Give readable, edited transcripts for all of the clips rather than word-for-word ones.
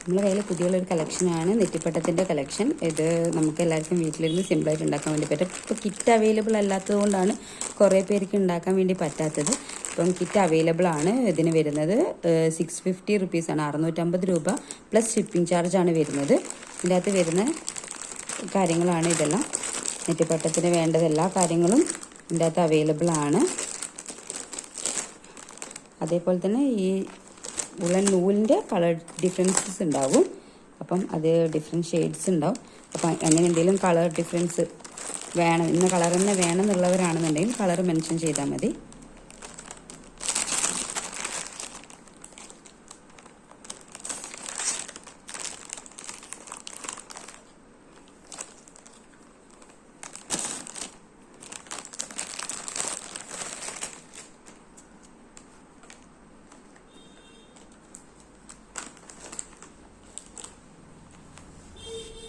നമ്മുടെ കയ്യിൽ പുതിയുള്ളൊരു കളക്ഷനാണ് നെറ്റിപ്പട്ടത്തിൻ്റെ കളക്ഷൻ. ഇത് നമുക്ക് എല്ലാവർക്കും വീട്ടിലിരുന്ന് സിമ്പിളായിട്ട് ഉണ്ടാക്കാൻ വേണ്ടി പറ്റും. ഇപ്പോൾ കിറ്റ് അവൈലബിൾ അല്ലാത്തത് കൊണ്ടാണ് കുറേ പേർക്ക് ഉണ്ടാക്കാൻ വേണ്ടി പറ്റാത്തത്. ഇപ്പം കിറ്റ് അവൈലബിൾ ആണ്. ഇതിന് വരുന്നത് 650 റുപ്പീസാണ്, 650 രൂപ പ്ലസ് ഷിപ്പിംഗ് ചാർജാണ് വരുന്നത്. ഇതിൻ്റെ അകത്ത് വരുന്ന കാര്യങ്ങളാണ് ഇതെല്ലാം. നെറ്റിപ്പട്ടത്തിന് വേണ്ടത് എല്ലാ കാര്യങ്ങളും ഇതിൻ്റെ അകത്ത് അവൈലബിൾ ആണ്. അതേപോലെ തന്നെ ഈ ഉള്ളൻ നൂലിൻ്റെ കളർ ഡിഫറൻസസ് ഉണ്ടാവും. അപ്പം അത് ഡിഫറെൻറ്റ് ഷെയ്ഡ്സ് ഉണ്ടാവും. അപ്പം അങ്ങനെ എന്തെങ്കിലും കളർ ഡിഫറൻസ് വേണം, ഇന്ന കളർ തന്നെ വേണം എന്നുള്ളവരാണെന്നുണ്ടെങ്കിൽ കളർ മെൻഷൻ ചെയ്താൽ മതി.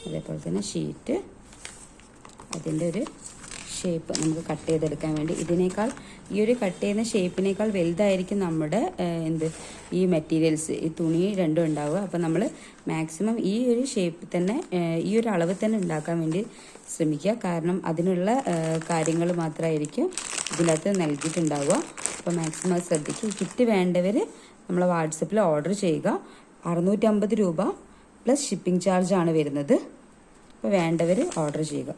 അതേപോലെ തന്നെ ഷീറ്റ്, അതിൻ്റെ ഒരു ഷേപ്പ് നമുക്ക് കട്ട് ചെയ്തെടുക്കാൻ വേണ്ടി ഇതിനേക്കാൾ ഈ ഒരു കട്ട് ചെയ്യുന്ന ഷേപ്പിനേക്കാൾ വലുതായിരിക്കും നമ്മുടെ ഈ മെറ്റീരിയൽസ്, ഈ തുണി രണ്ടും ഉണ്ടാവുക. അപ്പം നമ്മൾ മാക്സിമം ഈ ഒരു ഷേപ്പ് തന്നെ, ഈ ഒരു അളവ് തന്നെ ഉണ്ടാക്കാൻ വേണ്ടി ശ്രമിക്കുക. കാരണം അതിനുള്ള കാര്യങ്ങൾ മാത്രമായിരിക്കും ഇതിനകത്ത് നൽകിയിട്ടുണ്ടാവുക. അപ്പോൾ മാക്സിമം ശ്രദ്ധിക്കുക. കിറ്റ് വേണ്ടവർ നമ്മൾ വാട്സപ്പിൽ ഓർഡർ ചെയ്യുക. 650 രൂപ പ്ലസ് ഷിപ്പിംഗ് ചാർജാണ് വരുന്നത്. അപ്പോൾ വേണ്ടവർ ഓർഡർ ചെയ്യുക.